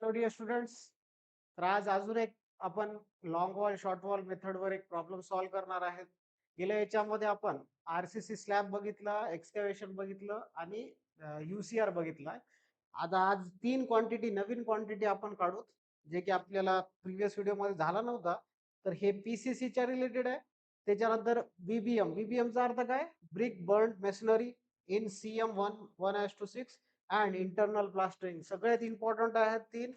Hello dear students. तर आज अजून एक आपण लॉंग वॉल शॉर्ट वॉल मेथडवर एक प्रॉब्लेम सॉल्व्ह करणार आहेत. गेल्या याच्यामध्ये आपण आरसीसी स्लॅब बघितला, एक्सकॅव्हेशन बघितलं आणि युसीआर बघितला. आता आज तीन क्वांटिटी नवीन क्वांटिटी आपण काढू, जे की आपल्याला प्रिव्हियस व्हिडिओमध्ये झाला नव्हता. तर हे पीसीसीच्या रिलेटेड आहे. त्याच्यानंतर बीबीएमचा अर्थ काय? Brick burn masonry in CM 1:6 and internal plastering. सगळ्यात इम्पॉर्टंट आहेत तीन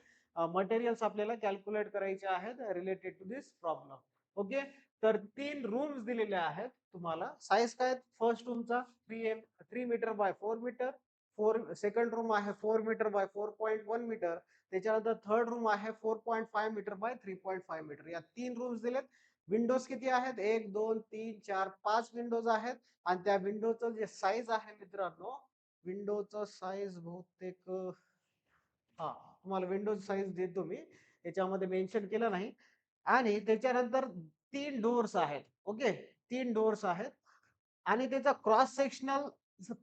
मटेरियल्स आपल्याला कॅल्क्युलेट करायचे आहेत related to this problem. Okay. तर तीन रूम्स दिलेले आहेत तुम्हाला. साईज काय? फर्स्ट रूमचा 3 metre by 4 metre. Second room आहे 4 मीटर बाय 4.1 मीटर. त्याच्यानंतर थर्ड रूम आहे 4.5 मीटर बाय 3.5 मीटर. या तीन रूम्स दिलेत. विंडोज किती आहेत? 1 2 3 4 5 विंडोज आहेत. आणि त्या विंडोचं जे साईज आहे मित्रांनो, विंडोचं साईज बहुतेक हा तुम्हाला विंडोज साईज देतो मी, याच्यामध्ये मेन्शन केलं नाही. आणि त्याच्यानंतर तीन डोअर्स आहेत. ओके, तीन डोअर्स आहेत आणि त्याचा क्रॉस सेक्शनल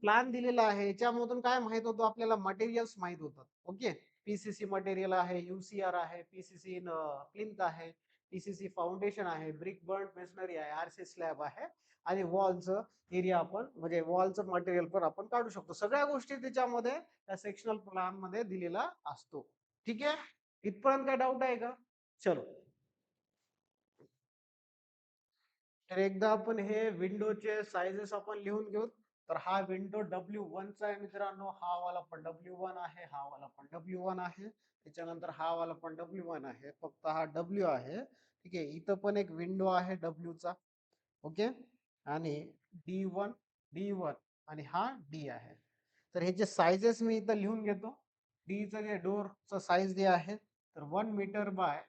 प्लॅन दिलेला आहे. याच्यामधून काय माहित होतं आपल्याला? मटेरियल्स माहित होतात. ओके, पीसीसी मटेरियल आहे, युसीआर आहे, पीसीसी प्लिंथ आहे, पीसीसी फाउंडेशन आहे, ब्रिक बर्न मेसनरी आहे, आरसी स्लॅब आहे आणि वॉलचं एरिया आपण म्हणजे वॉलचं मटेरियल पण आपण काढू शकतो. सगळ्या गोष्टी त्याच्यामध्ये त्या सेक्शनल प्लॅन मध्ये दिलेला असतो. ठीक आहे, इथपर्यंत काय डाऊट आहे का? चलो, तर एकदा आपण हे विंडोचे साइजेस आपण लिहून घेऊ. तर हा विंडो W1 चा आहे मित्रांनो. हा वाला पण W1 आहे, हा वाला पण W1 आहे, त्याच्यानंतर हा वाला पण W1 आहे, फक्त हा W आहे. ठीक आहे, इथं पण एक विंडो आहे W चा. ओके, आणि D1 D1 आणि हा D आहे. तर ह्याचे साइजेस मी इथं लिहून घेतो. डीचं जे डोरचं साईज जे आहे तर 1 मीटर बाय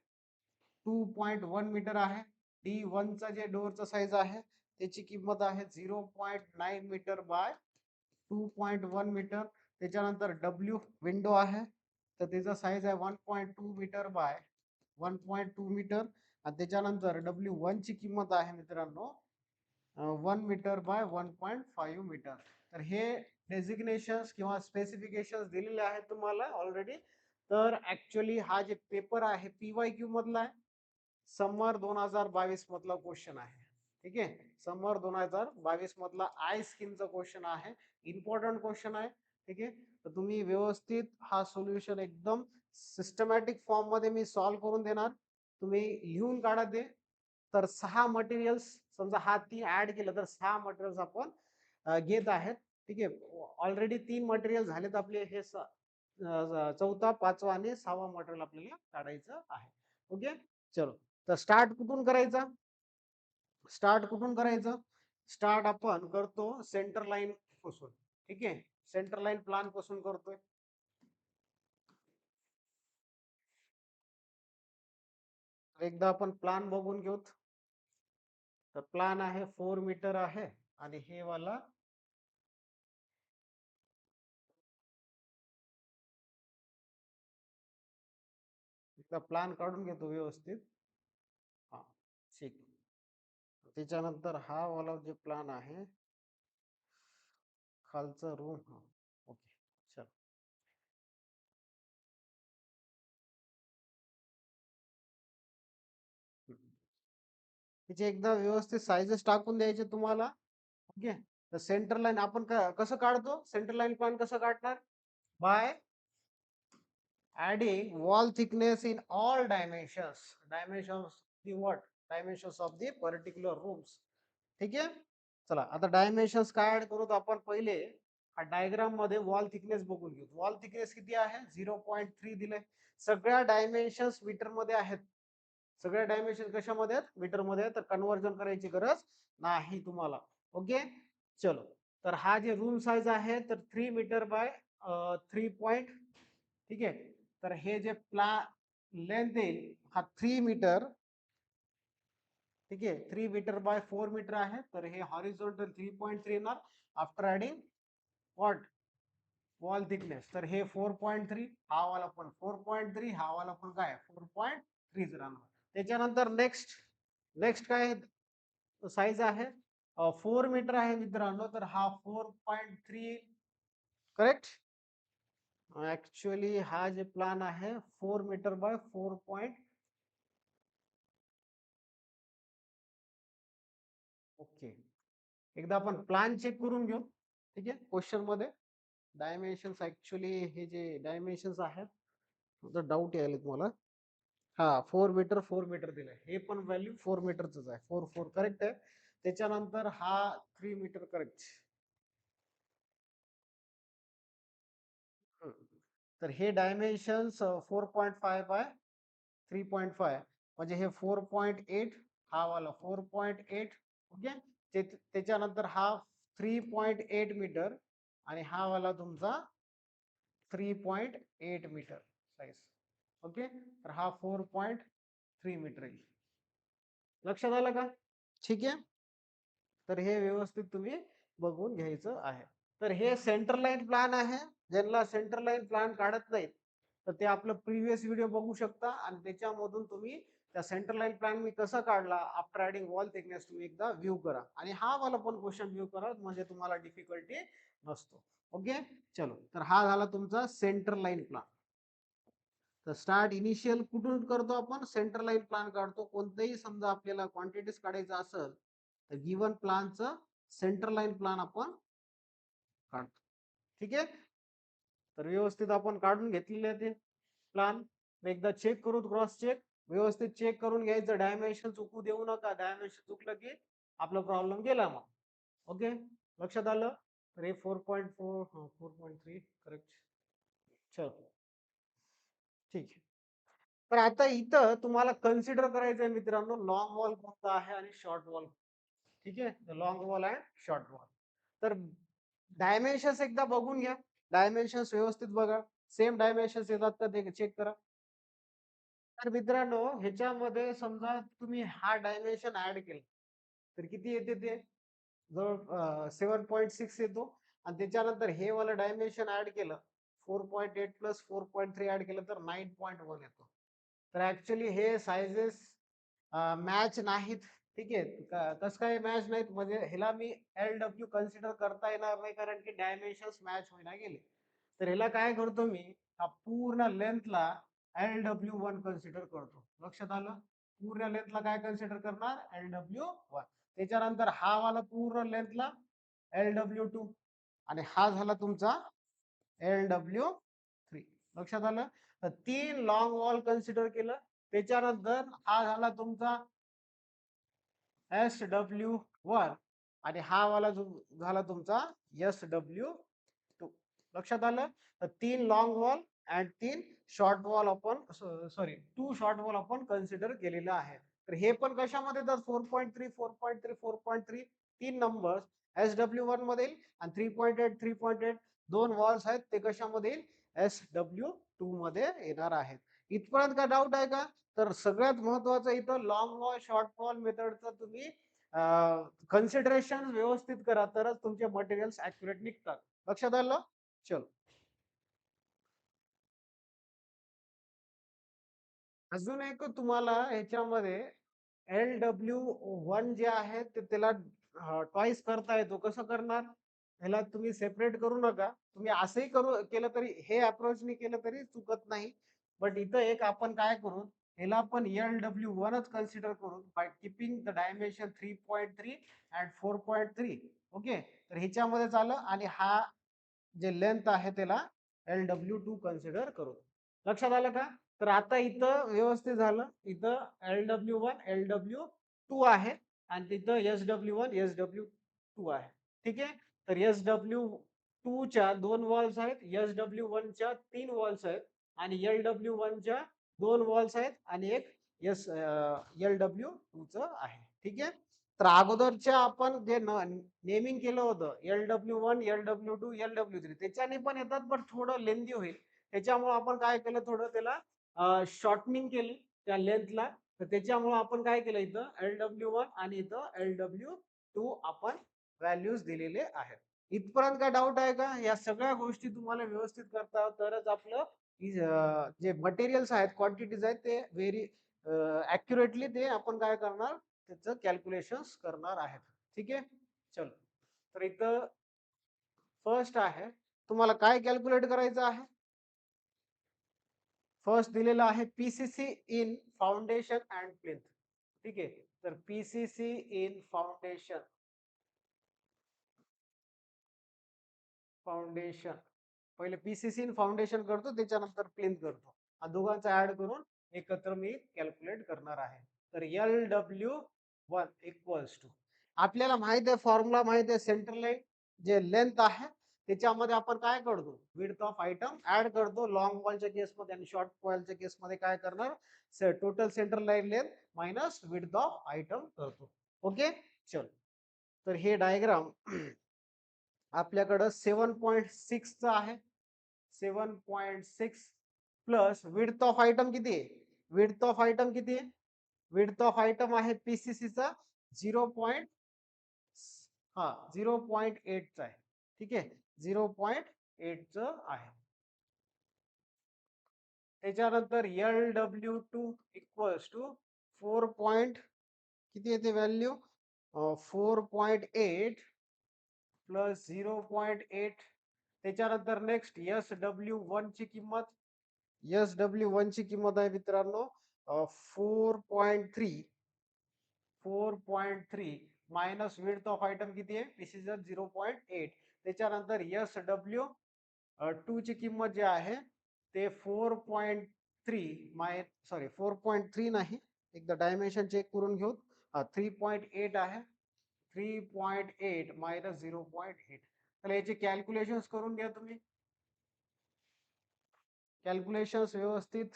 2.1 मीटर आहे. D1 चा जे डोरचा साईज आहे त्याची किंमत आहे 0.9 मीटर बाय 2.1 मीटर. त्याच्यानंतर W विंडो आहे, तर त्याचा साईज आहे 1.2 मीटर बाय 1.2 मीटर. आणि त्याच्यानंतर W1 ची किंमत आहे मित्रांनो 1 मीटर बाय 1.5 मीटर. तर हे डेझिग्नेशन्स किंवा स्पेसिफिकेशन्स दिलेले आहेत तुम्हाला ऑलरेडी. तर ऍक्च्युअली हा जे पेपर आहे PYQ मधला आहे. समर 2022 मधला क्वेश्चन आहे. ठीक आहे, समर 2022 मधला आय स्कीमचा क्वेश्चन आहे. इम्पॉर्टंट क्वेश्चन आहे. ठीक आहे, तर तुम्ही व्यवस्थित हा सोल्युशन एकदम सिस्टमॅटिक फॉर्म मध्ये मी सॉल्व्ह करून देणार. तुम्ही लिहून काढा ते. तर 6 मटेरियल्स, समजा हा 3 ऍड केलं तर 6 मटेरियल्स आपण घेत आहेत. ठीक आहे, ऑलरेडी 3 मटेरियल झालेत आपले. हे चौथा, पाचवा आणि 6वा मटेरियल आपल्याला काढायचं आहे. ओके, चलो. तर स्टार्ट कुठून करायचा? स्टार्ट आपण करतो सेंटर लाईन पासून. ठीक आहे, सेंटर लाईन प्लान पासून करतोय. एकदा आपण प्लान बघून घेऊ. तर प्लान आहे 4 मीटर आहे आणि हे वाला एकदा प्लान काढून घेतो व्यवस्थित. हा, ठीक. त्याच्यानंतर हा वाला जे प्लान आहे खालचा रूम. हा, ओके, चल. त्याचे एकदा व्यवस्थित साइजेस टाकून द्यायचे तुम्हाला. ओके, तर सेंटर लाईन आपण कसं काढतो? सेंटर लाईन प्लान कसं काढणार? By adding wall thickness in all dimensions the what dimensions of the particular rooms. ठीक आहे, चला आता डायमेन्शन्स काय ऍड करू आपण पहिले. हा डायग्राम मध्ये वॉल थिकनेस बघून घेऊ. वॉल थिकनेस किती आहे? 0.3 दिले. सगळ्या डायमेन्शन्स मीटर मध्ये आहेत. सगळ्या डायमेन्शन कशामध्ये आहेत? मीटर मध्ये. तर कन्वर्जन करायची गरज नाही तुम्हाला. ओके, चलो. तर हा जे रूम साईज आहे तर 3 मीटर बाय 3 पॉइंट. ठीक आहे, तर हे जे लेंथ येईल हा 3 मीटर. ठीक आहे, 3 मीटर बाय 4 मीटर आहे. तर हे हॉरिझॉन्टल 3.3 येणार. After adding what wall thickness. तर हे 4.3, हा वाला पण 4.3, हा वाला पण काय 4.3 राहणार. त्याच्यानंतर नेक्स्ट नेक्स्ट काय साईज आहे? 4 मीटर आहे मित्रांनो. तर हा 4.3, करेक्ट. ऍक्च्युअली हा जे प्लान आहे 4 मीटर बाय 4 पॉइंट. ओके, एकदा आपण प्लान चेक करून घेऊ. ठीक आहे, क्वेश्चन मध्ये डायमेन्शन्स ऍक्च्युअली हे जे डायमेन्शन्स आहेत, डाऊट यायला तुम्हाला. हा 4 मीटर दिलाय, हे पण व्हॅल्यू 4 मीटरच आहे. 4 4 करेक्ट आहे. त्याच्यानंतर हा 3 मीटर करेक्ट. तर हे डायमेन्शन्स 4.5 बाय 3.5, म्हणजे हे 4.8, हा वाला 4.8. ओके, त्याच्यानंतर हा 3.8 मीटर, आणि हा वाला तुमचा 3.8 मीटर साईज. ओके, तर हा 4.3 मीटर येईल. लक्षात आलं का? ठीक आहे, तर हे व्यवस्थित तुम्ही बघून घ्यायचं आहे. तर हे सेंटर लाईन प्लॅन आहे. ज्यांना सेंटर लाईन प्लॅन काढत नाहीत, तर ते आपलं प्रिव्हियस व्हिडिओ बघू शकता, आणि त्याच्यामधून तुम्ही त्या सेंटर लाईन प्लॅन मी कसा काढला आफ्टर ऍडिंग वॉल थिकनेस तुम्ही एकदा व्ह्यू करा, आणि हा वाला पण क्वेश्चन व्ह्यू करा, म्हणजे तुम्हाला डिफिकल्टी नसतो. ओके, चलो, तर हा झाला तुमचा सेंटर लाईन प्लॅन. तर स्टार्ट इनिशियल कुठून करतो आपण? सेंटर लाईन प्लॅन काढतो. कोणतेही समजा आपल्याला क्वांटिटीज काढायचं असेल, तर गिवन प्लॅनचं सेंटर लाईन प्लॅन आपण काढतो. ठीक आहे, तर व्यवस्थित आपण काढून घेतलेले आहे ते प्लॅन. एकदा चेक करू, क्रॉस चेक व्यवस्थित चेक करून घ्यायचं. डायमेन्शन चुकू देऊ नका. डायमेन्शन चुकलं की आपला प्रॉब्लेम गेला मग. ओके, लक्षात आलं? तर हे 4.4, 4.3 करेक्ट. चल, ठीक आहे. तर आता इथं तुम्हाला कन्सिडर करायचं आहे मित्रांनो, लॉंग वॉल कोणता आहे आणि शॉर्ट वॉल. ठीक आहे, long wall and short wall. तर डायमेन्शन्स एकदा बघून घ्या. डायमेन्शन्स व्यवस्थित बघा. सेम डायमेन्शन्स येतात का ते चेक करा. तर मित्रांनो, ह्याच्यामध्ये समजा तुम्ही हा डायमेन्शन ऍड केला, तर किती येते ते? जवळ 7.6 येतो. आणि त्याच्यानंतर हे वाला डायमेन्शन ऍड केलं, 4.8 प्लस 4.3 ऍड केलं, तर 9.1 येतो. तर ऍक्च्युली हे सायझेस मॅच नाहीत. ठीक आहे, कसं काय मॅच नाहीत, म्हणजे ह्याला मी LW कन्सिडर करता येणार नाही, कारण की डायमेन्शन्स मॅच होईना गेले. तर ह्याला काय करतो मी, हा पूर्ण लेंथला LW1 कन्सिडर करतो. लक्षात आलं? पूर्ण लेंथला काय कन्सिडर करणार? LW1. त्याच्यानंतर हा वाला पूर्ण लेंथला LW2, आणि हा झाला तुमचा LW3. लक्षात आलं? तर 3 लॉंग वॉल कन्सिडर केलं. त्याच्यानंतर हा झाला तुमचा SW1, आणि हा वाला जो झाला तुमचा SW2. लक्षात आलं? तर 3 long wall and 3 short wall आपण, सॉरी 2 शॉर्ट वॉल आपण कन्सिडर केलेलं आहे. तर हे पण कशामध्ये येतात? 4.3, 4.3, 4.3, 3 नंबर्स SW1 मध्ये येईल, आणि 3.8, 3.8 दोन वॉल्स आहेत, ते कशामध्ये येईल? SW2 मध्ये येणार आहेत. इथपर्यंत का डाऊट आहे का? तर सगळ्यात महत्वाचं इथं लॉंग वॉल शॉर्ट वॉल मेथडचं तुम्ही कन्सिडरेशन व्यवस्थित करा, तरच तुमचे मटेरियल्स ऍक्युरेट निघतात. लक्षात आलं? चल, अजून एक तुम्हाला ह्याच्यामध्ये LW1 जे आहे ते त्याला टॉईस करता येतो. कसं करणार? ह्याला तुम्ही सेपरेट करू नका. तुम्ही असंही करू केलं तरी, हे अप्रोचनी केलं तरी चुकत नाही. बट इथं एक आपण काय करू, ह्याला पण LW1 च कन्सिडर करू, by keeping the dimension 3.3 and 4.3. Okay, तर ह्याच्यामध्येच आलं, आणि हा जे लेंथ आहे त्याला LW2 कन्सिडर करू. लक्षात आलं का? तर आता इथं व्यवस्थित झालं. इथं LW1 LW2 आहे, आणि तिथं SW1 SW2 आहे. ठीक आहे, तर SW2 च्या 2 वॉल्स आहेत, SW1 च्या 3 वॉल्स आहेत, आणि LW1 च्या 2 वॉल्स आहेत, आणि एक LW2 च आहे. ठीक आहे, तर अगोदरच्या आपण जे नेमिंग केलं होतं LW1 LW2 LW3, त्याच्याने पण येतात, पण थोडं लेंदी होईल. त्याच्यामुळे आपण काय केलं, थोडं त्याला शॉर्टनिंग केली त्या लेंथला. तर त्याच्यामुळे आपण काय केलं, इथं LW1 आणि इथं LW2 आपण व्हॅल्यूज दिलेले आहेत. इथपर्यंत काय डाऊट आहे का? या सगळ्या गोष्टी तुम्हाला व्यवस्थित करता तरच आपलं जे मटेरियल्स आहेत, क्वांटिटीज आहेत, ते व्हेरी ऍक्युरेटली ते आपण काय करणार, त्याचं कॅल्क्युलेशन्स करणार आहेत. ठीक आहे, चलो, तर इथं फर्स्ट आहे, तुम्हाला काय कॅल्क्युलेट करायचं आहे? फर्स्ट दिलेला आहे PCC in foundation and plinth. ठीक आहे, तर पीसीसी इन फाउंडेशन पहिले पीसीसी इन फाउंडेशन करतो, त्याच्यानंतर प्लिंथ करतो. हा दोघांचा ऍड करून एकत्र मी कॅल्क्युलेट करणार आहे. तर LW1 इक्वल्स टू, आपल्याला माहित आहे फॉर्म्युला माहित आहे, सेंटर लाईन जे लेंथ आहे त्याच्यामध्ये आपण काय करतो, विड्थ ऑफ आयटम ऍड करतो. लॉंग वॉलच्या केसमध्ये आणि शॉर्ट वॉलच्या केसमध्ये काय करणार, total centre line length minus width of item करतो. ओके, चल. तर हे डायग्राम आपल्याकडं 7.6 आहे. 7.6 प्लस विड्थ ऑफ आयटम किती आहे, विड्थ ऑफ आयटम किती आहे, विड्थ ऑफ आयटम आहे पीसीसीचा 0. हा 0.8 चा आहे. ठीक आहे, 0.8 च आहे. त्याच्यानंतर LW2 इक्वल्स टू 4. किती येते व्हॅल्यू, 4.8 प्लस 0.8. त्याच्यानंतर नेक्स्ट SW1 ची किंमत, SW1 ची किंमत आहे मित्रांनो 4.3. 4.3 मायनस विड्थ ऑफ आयटम किती आहे, पीसीचा 0.8. त्याच्यानंतर SW2 ची किंमत जी आहे ते 4.3 सॉरी 4.3 नाही, एकदा डायमेन्शन चेक करून घेऊ. 3.8 आहे. 3.8 मायनस 0.8. तर याचे कॅल्क्युलेशन्स करून घ्या तुम्ही. कॅल्क्युलेशन्स व्यवस्थित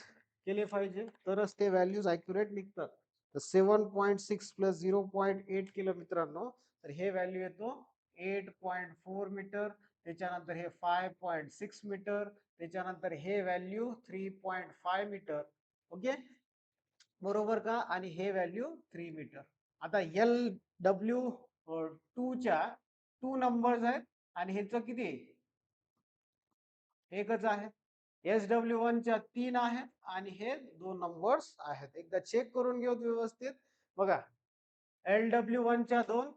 केले पाहिजे तरच ते व्हॅल्यूज ॲक्युरेट निघतात. तर 7.6 प्लस 0.8 केलं मित्रांनो, तर हे व्हॅल्यू येतो 8.4 मीटर. त्याच्यानंतर हे 5.6 मीटर. त्याच्यानंतर हे व्हॅल्यू 3.5 मीटर. ओके, बरोबर का, आणि हे व्हॅल्यू 3 मीटर. आता LW2 च्या 2 नंबर्स आहेत आणि ह्याचं किती, एकच आहे. SW1 च्या 3 आहेत आणि हे 2 नंबर्स आहेत. एकदा चेक करून घेऊ व्यवस्थित. बघा, LW1 च्या 2,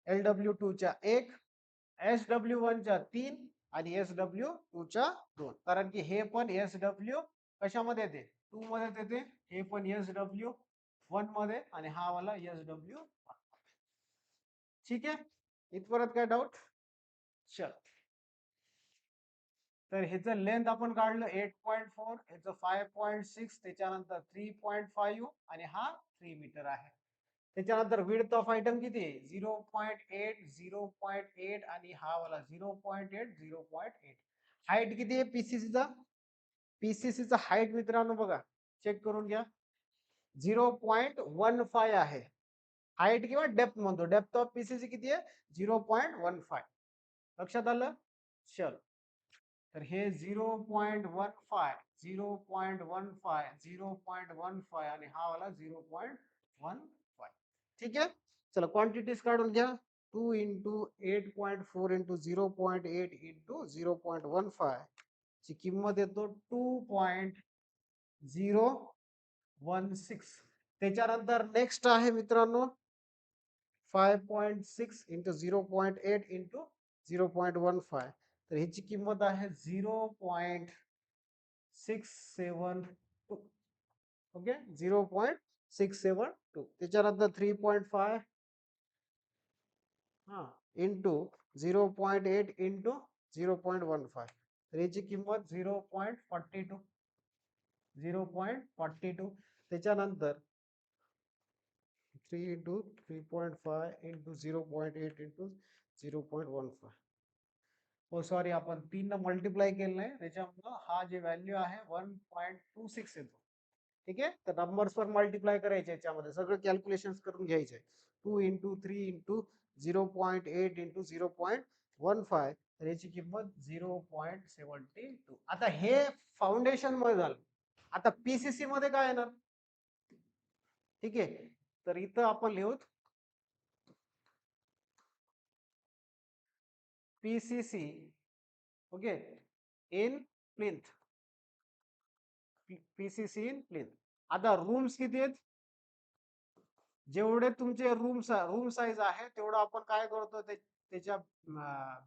LW2 च्या 1, SW1 च्या 3 आणि SW2 च्या 2. कारण की हे पण SW कशामध्ये येते, 2 मध्ये येते. हे पण SW1 मध्ये आणि हा वाला SW. ठीक आहे, इथपर्यंत काय डाऊट. चल, तर ह्याचं लेंथ आपण काढलं 8.4, ह्याचं 5.6, त्याच्यानंतर 3.5 आणि हा 3 मीटर आहे. त्याच्यानंतर विड्थ ऑफ आयटम किती आहे, 0.8, 0.8 आणि हा वाला 0.8, 0.8. हाईट किती आहे पीसीसीचा, पीसीसीचा हाईट मित्रांनो बघा, चेक करून घ्या, 0.15 आहे. हाईट किंवा डेप्थ म्हणतो, डेप्थ ऑफ पीसीसी किती आहे, 0.15. लक्षात आलं. चल, तर हे 0.15, 0.15, 0.15 आणि हा वाला 0.15. ठीक आहे, चला क्वांटिटीज काढून घ्या. 2 इंटू 8.4 इंटू 0.8 इंटू 0.15 ची किंमत येतो 2.016. त्याच्यानंतर नेक्स्ट आहे मित्रांनो 5.6 इंटू 0.8 इंटू 0.15. तर ह्याची किंमत आहे 0.672. ओके, 0.672. त्याच्यानंतर 3.5 हा इंटू 0.8 इंटू 0.15. तर याची किंमत 0.42. 0.42. त्याच्यानंतर 3 इंटू 3.5 इंटू 0.8 इंटू 0.15. हो सॉरी, आपण 3 न मल्टिप्लाय केलं नाही, त्याच्यामुळं हा जे व्हॅल्यू आहे 1.26 येतो. ठीक आहे, तर नंबर्स वर मल्टिप्लाय करायचे, याच्यामध्ये सगळं कॅल्क्युलेशन करून घ्यायचे. 2 इंटू 3 इंटू 0.8 इंटू 0.15. तर याची किंमत 0.72. आता हे फाउंडेशन मध्ये झालं. आता पीसीसी मध्ये काय येणार, ठीक आहे, तर इथं आपण लिहू PCC. Okay, in plinth, PCC in plinth. आता रूम्स किती आहेत, जेवढे तुमचे रूम साईज आहे तेवढं आपण काय करतो, त्याच्या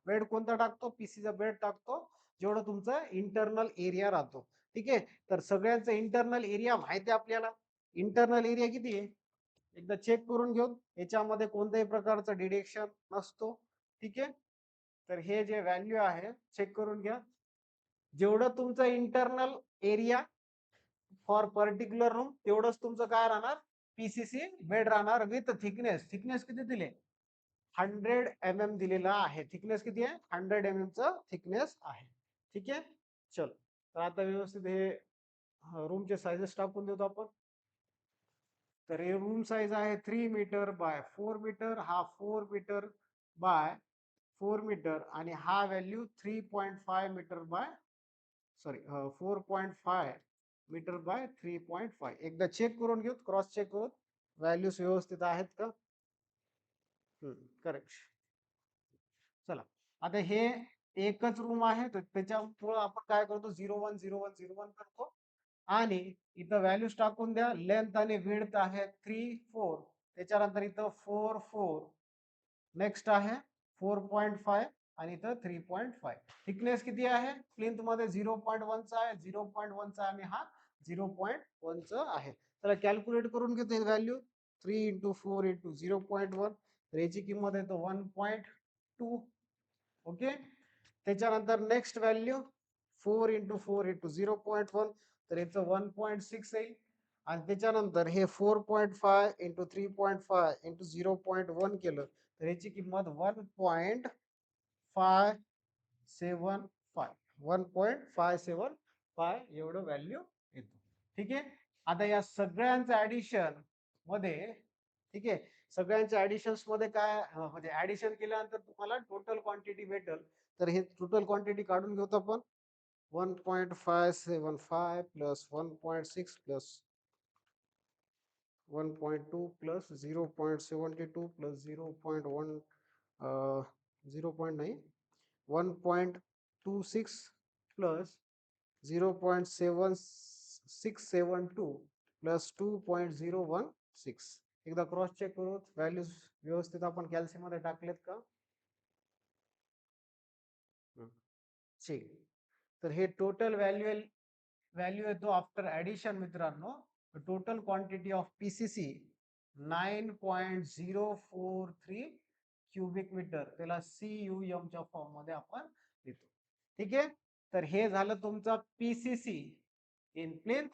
बेड कोणता टाकतो, पीसीचा बेड टाकतो, जेवढं तुमचा इंटरनल एरिया राहतो. ठीक आहे. तर सगळ्यांचं इंटरनल एरिया माहिती आहे आपल्याला. इंटरनल एरिया किती आहे एकदा चेक करून घेऊ. याच्यामध्ये कोणत्याही प्रकारचं डिडक्शन नसतो. ठीक आहे. तर हे जे व्हॅल्यू आहे चेक करून घ्या. जेवढं तुमचं internal area for particular room तेवढंच तुमचं काय राहणार पीसीसी बेड राहणार विथ थिकनेस. थिकनेस किती दिले 100 mm दिलेला आहे. थिकनेस किती आहे 100 mm च थिकनेस आहे. ठीक आहे. चलो तर आता व्यवस्थित हे रूमचे साइजेस टाकून देतो आपण. तर हे रूम साईज आहे 3 मीटर बाय 4 मीटर. हा 4 मीटर बाय 4 मीटर आणि हा value 3.5 metre by sorry 4.5 metre by 3.5. एकदा चेक करून घेऊ क्रॉस चेक करून व्हॅल्यूज व्यवस्थित आहेत का. करेक्ट. चला आता हे एकच रूम आहे तर त्याच्यामुळे आपण काय करतो 010101 करतो आणि इथं व्हॅल्यूज टाकून द्या. लेंथ आणि विड्थ आहे 3 4. त्याच्यानंतर इथं 4 4. नेक्स्ट आहे 4.5 आणि इथं 3.5. थिकनेस किती आहे प्लिंथ मध्ये 0.1 चा आहे 0.1 चा आणि हा 0.1 चा आहे. त्याला कॅल्क्युलेट करून घेतो व्हॅल्यू 3 × 4 × 0.1. तर याची किंमत आहे 1.2. ओके. त्याच्यानंतर नेक्स्ट व्हॅल्यू 4 × 4 × 0.1. तर याचं 1.6 येईल. आणि त्याच्यानंतर हे 4.5 × 3.5 × 0.1 केलं तर याची किंमत 1.575 एवढं व्हॅल्यू येतो. ठीक आहे. आता या सगळ्यांचं ऍडिशन मध्ये ठीक आहे सगळ्यांच्या ऍडिशन्स मध्ये काय म्हणजे ऍडिशन केल्यानंतर तुम्हाला टोटल क्वांटिटी भेटेल. तर हे टोटल क्वांटिटी काढून घेतो आपण 1.575 plus 1.6 plus 1.2 plus 0.72 plus 0.1 0.9 1.26 plus 0.7672 plus 2.016. एकदा क्रॉस चेक करू व्हॅल्यूज व्यवस्थित आपण कॅल्सी मध्ये टाकलेत का. ठीक. तर हे टोटल व्हॅल्यू येतो आफ्टर ऍडिशन मित्रांनो. Total quantity of PCC 9.043 cubic metre. त्याला CUM च्या फॉर्म मध्ये आपण लिहितो. ठीक आहे. तर हे झालं तुमचा पीसीसी इन प्लिंथ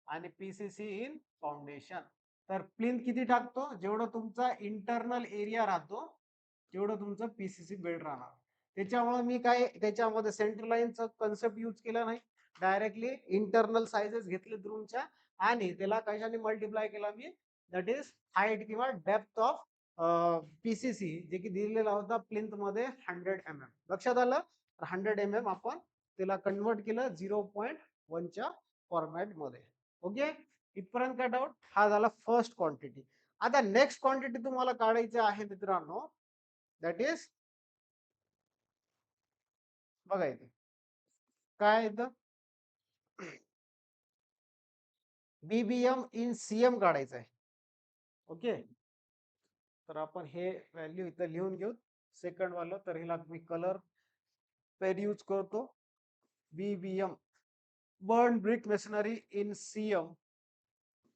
आणि पीसीसी इन फाउंडेशन. तर प्लिंथ किती टाकतो जेवढं तुमचा इंटरनल एरिया राहतो तेवढं तुमचं पीसीसी बेड राहणार. त्याच्यामुळे मी काय त्याच्यामध्ये सेंटर लाईनचा कन्सेप्ट यूज केला नाही. डायरेक्टली इंटरनल साइजेस घेतले रूमच्या आणि त्याला कशाने मल्टिप्लाय केला मी दॅट इज हाईट किंवा डेप्थ ऑफ पीसीसी जे की दिलेला होता प्लिंथ मध्ये 100 mm. लक्षात आलं. 100 mm आपण त्याला कन्वर्ट केलं 0.1 च्या फॉर्मॅट मध्ये. ओके. इथपर्यंत काय डाऊट. हा झाला फर्स्ट क्वांटिटी. आता नेक्स्ट क्वांटिटी तुम्हाला काढायची आहे मित्रांनो दॅट इज बघा इथे काय येतं बीबीएम इन सीएम काढायचं आहे. ओके. तर आपण हे व्हॅल्यू इथं लिहून घेऊ सेकंड वाला. तर हिला मी कलर पेन यूज करतो. BBM burn brick masonry in CM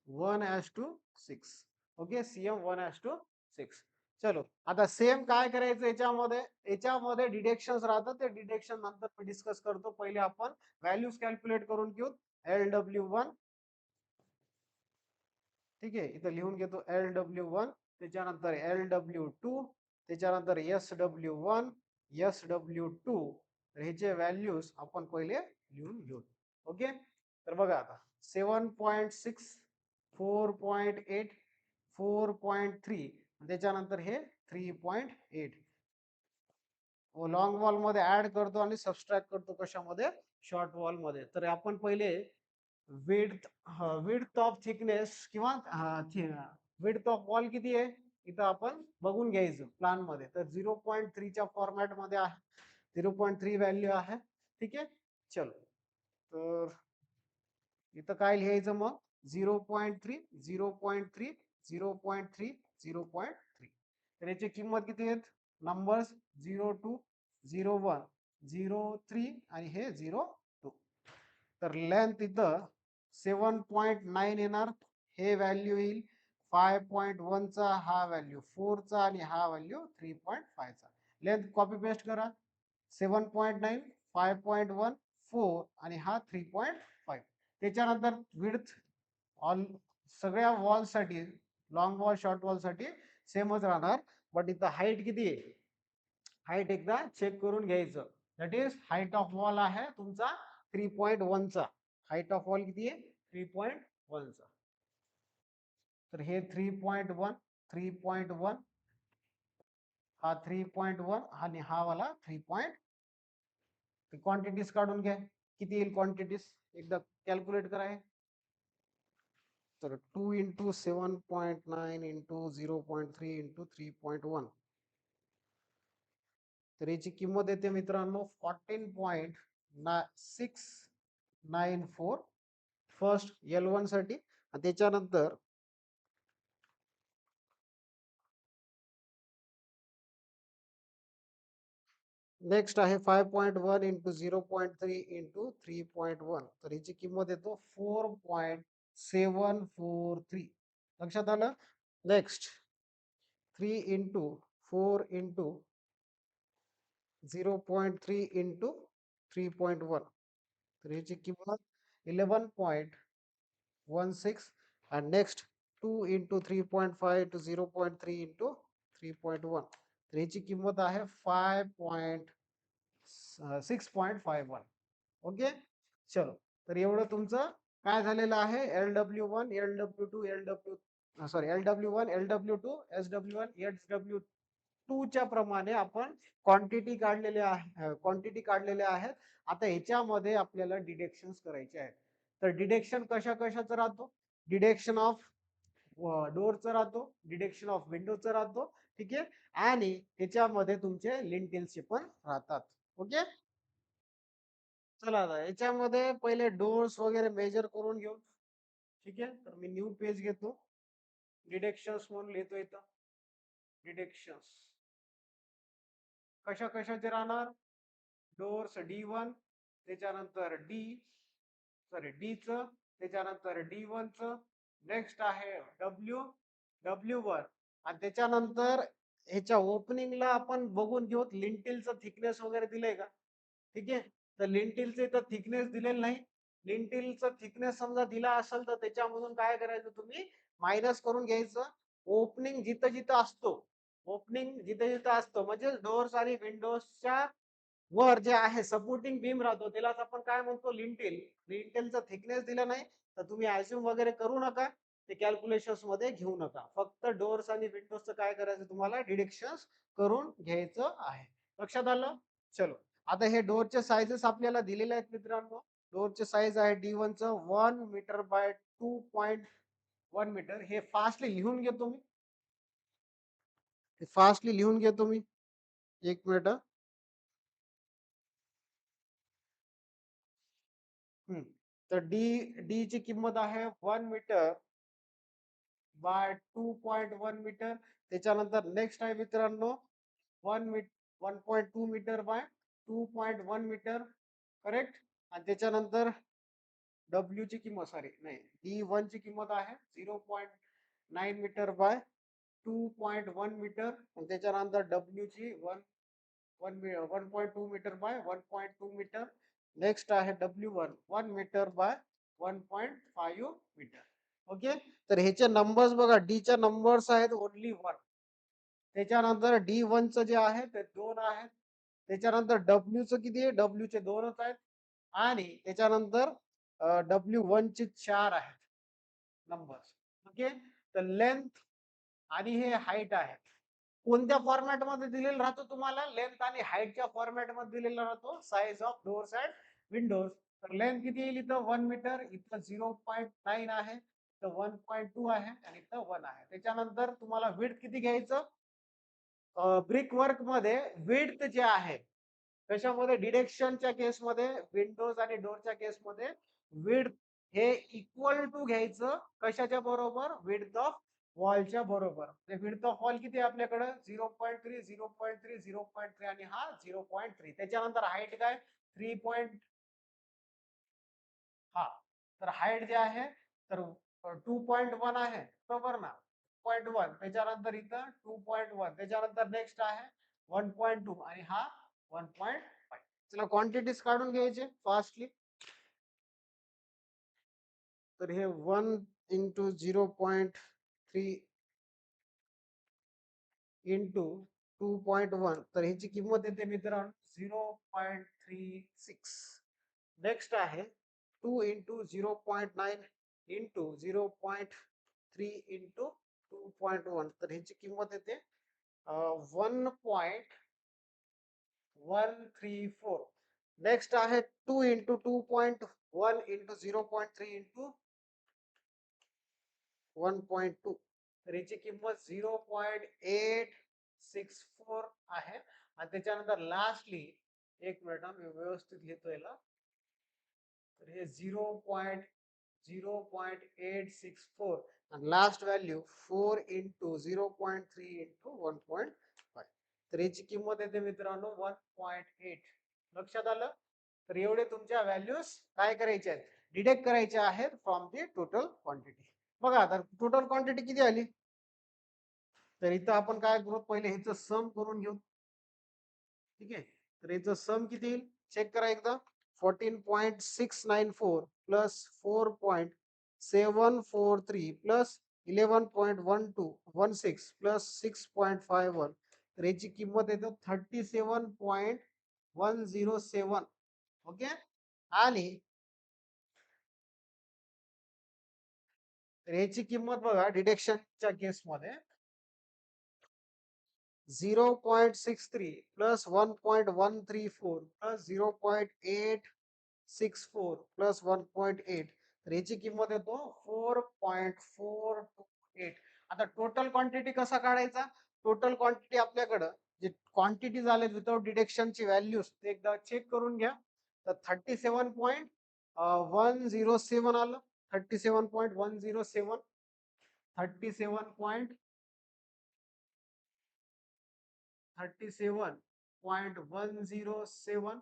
1:6. Okay. CM 1:6. चलो आता सेम काय करायचं याच्यामध्ये डिडक्शन राहतात. ते डिडक्शन नंतर मी डिस्कस करतो. पहिले आपण व्हॅल्यूज कॅल्क्युलेट करून घेऊ. LW1 ठीक आहे इथं लिहून घेतो LW1. त्याच्यानंतर LW2. त्याच्यानंतर SW1 SW2. तर ह्याचे व्हॅल्यूज आपण पहिले लिहून घेऊ. ओके. तर बघा आता 7.6 4.8 4.3 त्याच्यानंतर हे 3.8 लॉंग वॉल मध्ये ऍड करतो आणि सबस्ट्रॅक्ट करतो कशामध्ये शॉर्ट वॉल मध्ये. तर आपण पहिले विड्थ विड्थ ऑफ थिकनेस किंवा विड्थ ऑफ वॉल किती आहे इथं आपण बघून घ्यायचं प्लॅन मध्ये. तर 0.3 च्या फॉर्मॅट मध्ये आहे. 0.3 व्हॅल्यू आहे. ठीक आहे. चलो तर इथं काय लिहायचं मग 0.3 0.3 0.3 0.3. तर याची किंमत किती आहेत नंबर्स 02 01 03 आणि हे 02. तर लेंथ इथं 7.9 येणार, हे व्हॅल्यू येईल 5.1 चा हा व्हॅल्यू 4 चा आणि हा व्हॅल्यू 3.5 चा. लेंथ कॉपी पेस्ट करा. 7.9 5.1 4 आणि हा 3.5. त्याच्यानंतर विड्थ ऑल सगळ्या वॉल साठी, लॉंग वॉल शॉर्ट वॉल साठी सेमच राहणार. बट इथं हाईट किती आहे, हाईट एकदा चेक करून घ्यायचं. That is height of wall आहे तुमचा 3.1 चा. हाईट ऑफ वॉल किती आहे 3.1 चा. तर हे 3.1 3.1 हा 3.1 आणि हा वाला 3. क्वांटिटीज काढून घ्या, किती येईल क्वांटिटीज एकदा कॅल्क्युलेट करा. तर 2 इंटू 7.9 इंटू 0.3 इंटू 3.1, तर याची किंमत येते मित्रांनो 14.694 फर्स्ट L1 साठी. आणि त्याच्यानंतर नेक्स्ट आहे 5.1 इंटू 0.3 इंटू 3.1, तर याची किंमत येतो 4.743. लक्षात आलं. नेक्स्ट 3 इंटू 4 इंटू 0.3 इंटू 3.1, तर याची किंमत 11.16. and next 2 into 3.5 to 0.3 into 3.1, तर याची किंमत आहे 6.51. ओके चलो. तर एवढं तुमचं काय झालेलं आहे, LW1 LW2 LW1 LW2 SW1 SW2 च्या प्रमाणे आपण क्वांटिटी काढलेल्या आहेत. आता ह्याच्यामध्ये आपल्याला डिडक्शन्स करायचे आहेत. तर डिडक्शन कशा कशाचं राहतो, डिडक्शन ऑफ डोरचं राहतो, डिडक्शन ऑफ विंडोचं राहतो. ठीक आहे. आणि त्याच्यामध्ये तुमचे लिंटेल्सचे पण राहतात. ओके चला आता याच्यामध्ये पहिले डोर्स वगैरे मेजर करून घेऊ. ठीक आहे. तर मी न्यू पेज घेतो, डिडक्शन्स म्हणून लिहितो इथं. डिडक्शन्स कशा कशाचे राहणार, डोर्स D1, त्याच्यानंतर डी च, त्याच्यानंतर D1 च, नेक्स्ट आहे W1. आणि त्याच्यानंतर ह्याच्या ओपनिंगला आपण बघून घेऊ लिंटेलचं थिकनेस वगैरे दिलंय का. ठीक आहे. तर लिंटेलचं इथं थिकनेस दिलेलं नाही. लिंटेलचं थिकनेस समजा दिला असेल तर त्याच्यामधून काय करायचं, तुम्ही मायनस करून घ्यायचं. ओपनिंग जिथं जिथं असतो, ओपनिंग जिथे जिथं असतो म्हणजे डोर्स आणि विंडोजच्या वर जे आहे सपोर्टिंग बीम राहतो त्यालाच आपण काय म्हणतो, लिंटेल. लिंटेलचा थिकनेस दिला नाही तर तुम्ही अज्युम वगैरे करू नका, ते कॅल्क्युलेशन्स मध्ये घेऊ नका. फक्त डोर्स आणि विंडोजचं काय करायचं, तुम्हाला डिडक्शन्स करून घ्यायचं आहे. लक्षात आलं. चलो आता हे डोरचे साइजेस आपल्याला दिलेले आहेत मित्रांनो. डोरचे साईज आहे D1 च 1 मीटर बाय 2.1 मीटर. हे फास्टली लिहून घेतो मी, फास्टली लिहून घेतो मी, एक मिनिट. तर डी ची किंमत आहे 1 मीटर बाय 2.1 मीटर. त्याच्यानंतर नेक्स्ट आहे मित्रांनो 1.2 मीटर बाय 2.1 मीटर. करेक्ट. आणि त्याच्यानंतर डब्ल्यू ची किंमत सॉरी नाही D1 ची किंमत आहे 0.9 मीटर बाय 2.1 मीटर. आणि त्याच्यानंतर डब्ल्यू ची 1.2 मीटर बाय 1.2 मीटर. नेक्स्ट आहे W1 1 metre by 1.5 metre. Okay. तर ह्याचे नंबर्स बघा, डी च्या नंबर्स आहेत ओनली 1. त्याच्यानंतर D1 च जे आहे ते 2 आहेत. त्याच्यानंतर डब्ल्यू च किती आहे, डब्ल्यू चे 2च आहेत. आणि त्याच्यानंतर W1 चे 4 आहेत नंबर्स. ओके. तर लेंथ आणि हे हाईट आहे. कोणत्या फॉर्मॅट मध्ये दिलेला राहतो तुम्हाला, लेंथ आणि हाईटच्या फॉर्मॅट मध्ये दिलेला राहतो size of doors and windows. तर लेंथ किती येईल इथं 1 मीटर, इथं 0.9 आहे, तर 1.2 आहे आणि इथं 1 आहे. त्याच्यानंतर तुम्हाला विड्थ किती घ्यायचं, ब्रिक वर्क मध्ये विड्थ जे आहे, कशामध्ये डिडक्शनच्या केसमध्ये विंडोज आणि डोरच्या केसमध्ये विड्थ हे इक्वल टू घ्यायचं कशाच्या बरोबर, विड्थ ऑफ वॉलच्या बरोबर. विड्थ ऑफ वॉल किती आहे आपल्याकडे 0.3 0.3 0.3 आणि हा 0.3. त्याच्यानंतर हाईट काय 3. हा, तर हाईट जे आहे तर 2.1 आहे, बरोबर ना. 0.1 त्याच्यानंतर इथं 2.1 त्याच्यानंतर नेक्स्ट आहे 1.2 आणि हा 1.5. चला क्वांटिटीज काढून घ्यायचे फास्टली. तर हे 1 इंटू 0.3 इंटू 2.1, तर ह्याची किंमत येते मित्रांनो 0.36. नेक्स्ट आहे 2 इंटू 0.9 इंटू 0.3 इंटू 2.1, तर ह्याची किंमत येते 1.134. नेक्स्ट आहे 2 इंटू 2.1 इंटू 0.3 इंटू 1.2, तर याची किंमत 0.864 आहे. आणि त्याच्यानंतर लास्टली, एक मिनिट मी व्यवस्थित लिहितो याला, तर हे 0.864 आणि लास्ट व्हॅल्यू 4 इंटू 0.3 इंटू 1.5, तर याची किंमत येते मित्रांनो 1.8. लक्षात आलं. तर एवढे तुमच्या व्हॅल्यूज काय करायचे आहेत, डिटेक्ट करायचे आहेत फ्रॉम दी टोटल क्वांटिटी. बघा तर टोटल क्वांटिटी किती आली, तर इथं आपण काय करू, पहिले ह्याचं सम करून घेऊ. ठीक आहे, तर याचं सम किती येईल चेक करा एकदा. 14.694 प्लस 4.743 प्लस 11.1216 प्लस 6.51, तर याची किंमत येते 37.107. ओके. आणि तर याची किंमत बघा डिटेक्शनच्या केसमध्ये 0.63 प्लस 1.134 प्लस 0.864 प्लस 1.8, तर याची किंमत येतो 4.428. आता टोटल क्वांटिटी कसा काढायचा, टोटल क्वांटिटी आपल्याकडं जे क्वांटिटी झाले विदाउट डिटेक्शनची व्हॅल्यूज ते एकदा चेक करून घ्या. तर 37.107 आलं, 37.107, 37.107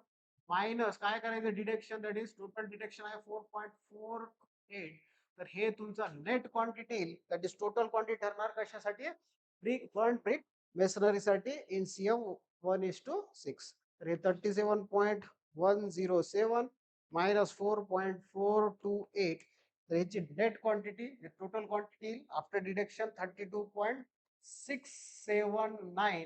मायनस काय करायचं deduction, that is total deduction आहे 4.48. तर हे तुमचं नेट क्वांटिटी येईल, दॅट इज टोटल क्वांटिटी ठरणार कशासाठी, ब्रिक बर्न ब्रिक मेसनरीसाठी इन सीएम 1:6. तर हे 37.107 मायनस 4.428, तर ह्याची net quantity total quantity after deduction 32.679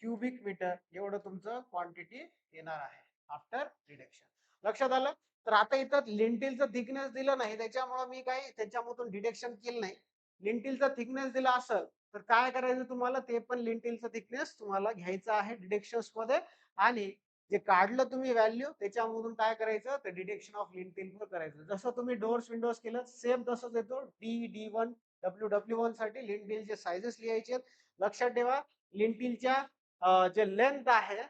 cubic metre एवढं तुमचं क्वांटिटी येणार आहे आफ्टर डिडक्शन. लक्षात आलं. तर आता इथं लिंटिलचं थिकनेस दिलं नाही, त्याच्यामुळे मी काही त्याच्यामधून डिडक्शन केलं नाही. लिंटिलचा थिकनेस दिला असेल तर काय करायचं तुम्हाला, ते पण लिंटिलचं थिकनेस तुम्हाला घ्यायचं आहे डिडक्शन्स मध्ये, आणि जे काढलं तुम्ही व्हॅल्यू त्याच्यामधून काय करायचं, तर डिडक्शन ऑफ लिंटिल करायचं. जसं तुम्ही डोर्स विंडोज केलं सेम तसंच येतो. D1 W1 साठी लिंटिलचे साइजेस लिहायचे. लक्षात ठेवा लिंटिलच्या जे लेंथ आहे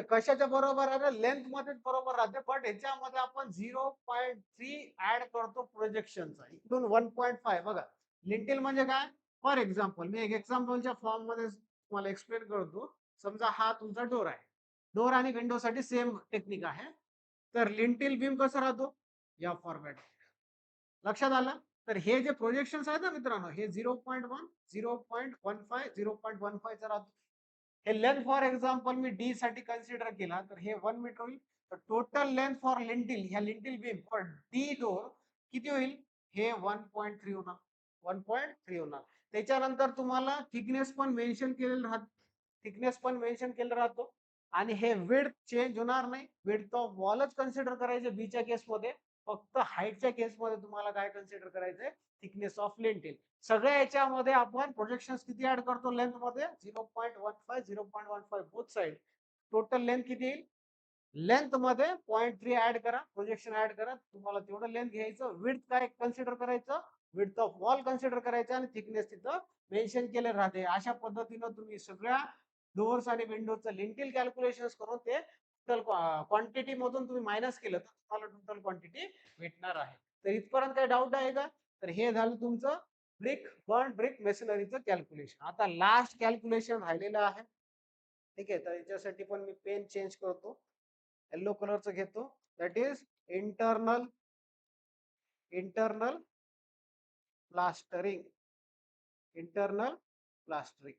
कशाच्या बरोबर आहे, लेंथ मध्ये बरोबर राहते, बट याच्यामध्ये आपण 0.3 ऍड करतो प्रोजेक्शनचा, इकडून 1.5. बघा लिंटिल म्हणजे काय, फॉर एक्झाम्पल मी एक एक्झाम्पलच्या फॉर्म मध्ये तुम्हाला एक्सप्लेन करतो. समजा हा तुमचा डोर आहे, डोर आणि विंडो साठी सेम टेक्निक आहे. तर लिंटिल बीम कसं राहतो या फॉर्मॅट, लक्षात आलं. तर हे जे प्रोजेक्शन आहेत ना मित्रांनो, हे 0.1 0.15 0.15 राहतो. हे length for example me D साठी कन्सिडर केला तर हे 1 मीटर होईल. तर टोटल लेंथ फॉर लिंटिल, ह्या लिंटिल बीम फॉर डी डोर किती होईल, हे 1.3 होणार, 1.3 होणार. त्याच्यानंतर तुम्हाला थिकनेस पण मेन्शन केलेलं राहत, थिकनेस पण मेन्शन केलेला राहतो. आणि हे विड्थ चेंज होणार नाही, विड्थ ऑफ वॉलच कन्सिडर करायचे बीच्या केसमध्ये. फक्त हाईटच्या केसमध्ये तुम्हाला काय कन्सिडर करायचंय, थिकनेस ऑफ लिंटिल. सगळ्या याच्यामध्ये आपण प्रोजेक्शन किती ऍड करतो लेंथ मध्ये, 0.15 0.15 बोथ साइड. टोटल लेंथ किती येईल, लेंथ मध्ये 0.3 ऍड करा, प्रोजेक्शन ऍड करा, तुम्हाला तेवढं लेंथ घ्यायचं. विड्थ काय कन्सिडर करायचं, विड्थ ऑफ वॉल कन्सिडर करायचं, आणि थिकनेस तिथं मेन्शन केले राहते. अशा पद्धतीनं तुम्ही सगळ्या डोअर्स आणि विंडोजचं लिंटिल कॅल्क्युलेशन करून ते टोटल क्वांटिटी मधून तुम्ही मायनस केलं तर तुम्हाला टोटल क्वांटिटी भेटणार आहे. तर इथपर्यंत काही डाऊट आहे का, तर हे झालं तुमचं ब्रिक बर्न ब्रिक मेशनरीचं कॅल्क्युलेशन. आता लास्ट कॅल्क्युलेशन राहिलेलं आहे. ठीक आहे, तर याच्यासाठी पण मी पेन चेंज करतो, येलो कलरचं घेतो, that is internal internal plastering. Internal plastering.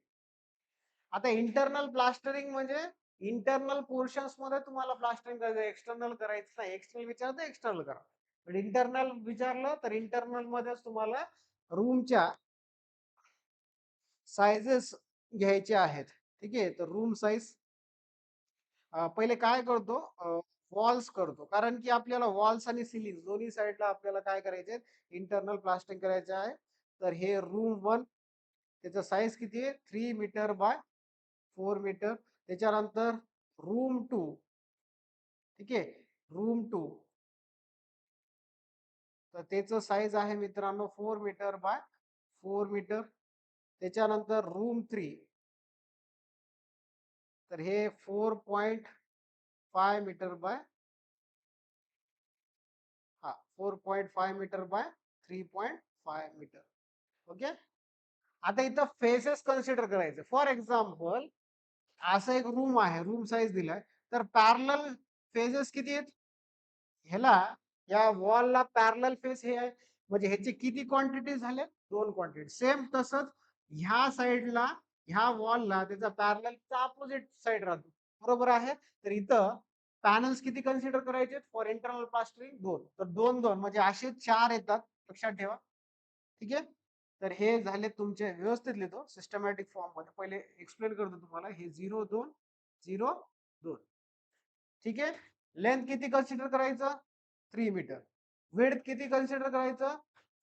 आता इंटरनल प्लास्टरिंग म्हणजे इंटरनल पोर्शन्स मध्ये तुम्हाला प्लास्टरिंग करायचं, एक्सटर्नल करायचं नाही. एक्सटर्नल विचारतं एक्सटर्नल करा, पण इंटरनल विचारलं तर इंटरनल मध्येच तुम्हाला रूमच्या साइजेस घ्यायचे आहेत. ठीक आहे, तर रूम साईज पहिले काय करतो, वॉल्स करतो, कारण की आपल्याला वॉल्स आणि सिलिंग दोन्ही साईडला आपल्याला काय करायचे, इंटरनल प्लास्टरिंग करायचे आहे. तर हे रूम 1 त्याचं साईज किती आहे, 3 मीटर बाय 4 मीटर. त्याच्यानंतर रूम 2. ठीक आहे, रूम 2 तर त्याचं साईज आहे मित्रांनो 4 मीटर बाय 4 मीटर. त्याच्यानंतर रूम 3 तर हे 4.5 metre by 4.5 metre by 3.5 metre. Okay. आता इथं फेसेस कन्सिडर करायचे. फॉर एक्झाम्पल असं एक रूम आहे, रूम साईज दिलाय, तर पॅरलल फेजेस किती आहेत ह्याला, या वॉलला पॅरलल फेस हे आहे, म्हणजे ह्याची किती क्वांटिटी झाल्या, 2 क्वांटिटी. सेम तसंच ह्या साईडला, ह्या वॉलला त्याचा पॅरललचा अपोजिट साईड राहतो, बरोबर आहे. तर इथं पॅनल्स किती कन्सिडर करायचे फॉर इंटरनल प्लास्टरिंग, 2. तर 2 म्हणजे असे 4 येतात, लक्षात ठेवा. ठीक आहे, तर हे झाले तुमचे, व्यवस्थित लिहितो सिस्टमॅटिक फॉर्म मध्ये. पहिले एक्सप्लेन करतो तुम्हाला. हे 0 2 0 2. ठीक आहे. लेंथ किती कन्सिडर करायचं, 3 मीटर. विड्थ किती कन्सिडर करायचं,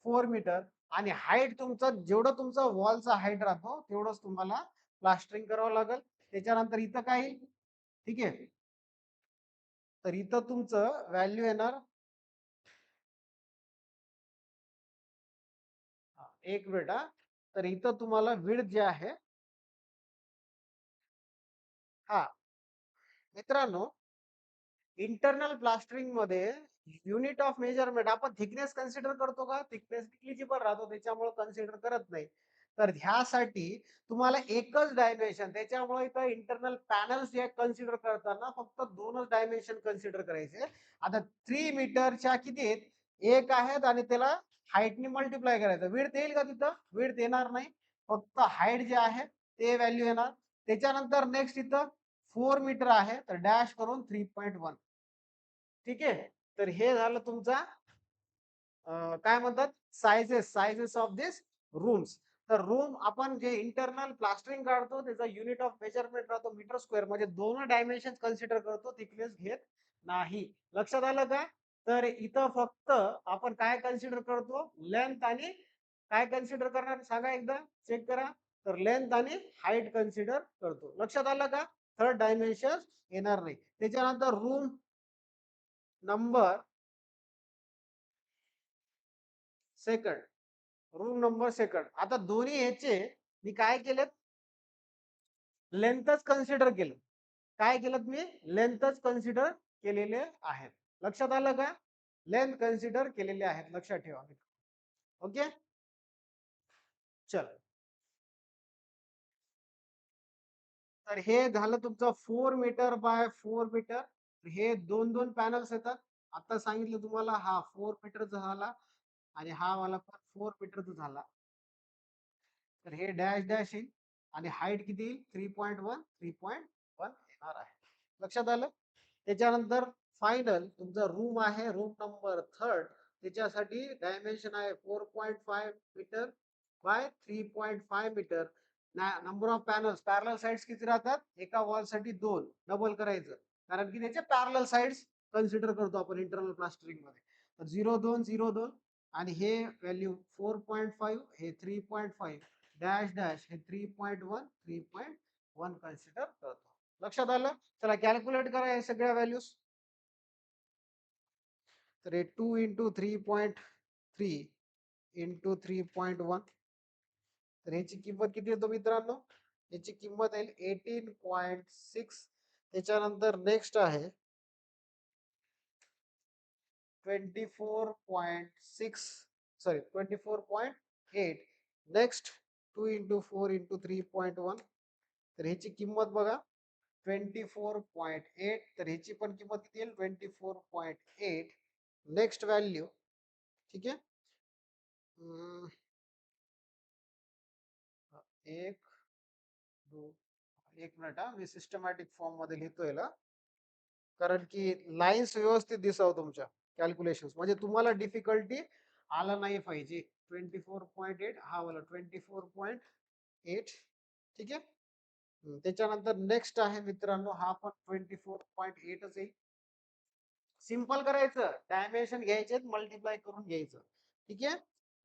4 मीटर. आणि हाईट तुमचं जेवढं तुमचं वॉलचा हाईट राहतो तेवढंच तुम्हाला प्लास्टरिंग करावं लागेल. त्याच्यानंतर इथं काय येईल, ठीक आहे, तर इथं तुमचं व्हॅल्यू येणार, एक मिनिट हा. तर इथं तुम्हाला विड्थ जे आहे, हा मित्रांनो, इंटरनल प्लास्टरिंग मध्ये युनिट ऑफ मेजरमेंट आपण थिकनेस कन्सिडर करतो का, थिकनेस निग्लिजिबल राहतो त्याच्यामुळे कन्सिडर करत नाही. तर ह्यासाठी तुम्हाला एकच डायमेन्शन, त्याच्यामुळे इथं इंटरनल पॅनल्स जे कन्सिडर करताना फक्त 2च डायमेन्शन कन्सिडर करायचे. आता 3 मीटरच्या किती आहेत, एक आहेत, आणि त्याला हाईटनी मल्टिप्लाय करायचं. विड्थ येईल का, तिथं विड्थ येणार नाही, फक्त हाईट जे आहे ते व्हॅल्यू येणार. त्याच्यानंतर नेक्स्ट इथं 4 मीटर आहे, तर डॅश करून 3.1. ठीक आहे, तर हे झालं तुमचा काय म्हणतात, sizes sizes of this rooms. तर रूम आपण जे इंटरनल प्लास्टरिंग काढतो त्याचा युनिट ऑफ मेजरमेंट राहतो मीटर स्क्वेअर, म्हणजे 2 डायमेन्शन कन्सिडर करतो, थिकनेस घेत नाही. लक्षात आलं का. तर इथं फक्त आपण काय कन्सिडर करतो, लेंथ आणि काय कन्सिडर करणार सांगा एकदा, चेक करा. तर लेंथ आणि हाईट कन्सिडर करतो. लक्षात आलं का. थर्ड डायमेन्शन येणार नाही. त्याच्यानंतर room number second, room number second. आता दोन्ही ह्याचे मी काय केलेत, लेंथच कन्सिडर केलं. काय केलं मी, लेंथच कन्सिडर केलेले आहेत. लक्षात आलं का. लेंथ कन्सिडर केलेले आहेत, लक्षात ठेवा. ओके, चल. तर हे झालं तुमचं 4 मीटर बाय 4 मीटर. हे दोन दोन पॅनल्स येतात. आता सांगितलं तुम्हाला, हा 4 मीटरचा झाला आणि हा वाला पण 4 मीटरचा झाला. तर हे डॅश डॅश येईल आणि हाईट किती येईल, 3.1 येणार आहे. लक्षात आलं. त्याच्यानंतर फायनल तुमचा रूम आहे, रूम नंबर थर्ड. त्याच्यासाठी डायमेन्शन आहे 4.5 metre by 3.5 metre. Number of panels, parallel sides किती राहतात, एका वॉल साठी 2, डबल करायचं, कारण की त्याचे पॅरलल साइड्स कन्सिडर करतो आपण इंटरनल प्लास्टरिंग मध्ये. तर 0 2 0 2 आणि हे व्हॅल्यू 4.5, हे 3.5, डॅश डॅश हे 3.1 कन्सिडर करतो. लक्षात आलं. चला कॅल्क्युलेट करा हे सगळ्या व्हॅल्यूज. तर हे 2 × 3.3 × 3.1, तर ह्याची किंमत किती येतो मित्रांनो, याची किंमत आहे 18.6. त्याच्यानंतर नेक्स्ट आहे 24.6, सॉरी 24.8. नेक्स्ट 2 × 4 × 3.1. तर ह्याची किंमत बघा 24.8. तर ह्याची पण किंमत किती येईल, 24.8. नेक्स्ट व्हॅल्यू, ठीक आहे. अं, एक दो एक मिनिट हा, मी सिस्टमॅटिक फॉर्म मध्ये लिहितोय ना, कारण की लाईन्स व्यवस्थित दिसावं तुमच्या कॅल्क्युलेशन, म्हणजे तुम्हाला डिफिकल्टी आला नाही पाहिजे. 24.8 हा वाला 24.8, ठीक आहे. त्याच्यानंतर नेक्स्ट आहे मित्रांनो, हा पण 24.8च आहे. सिंपल करायचं, डायमेन्शन घ्यायचे, मल्टिप्लाय करून घ्यायचं, ठीक आहे.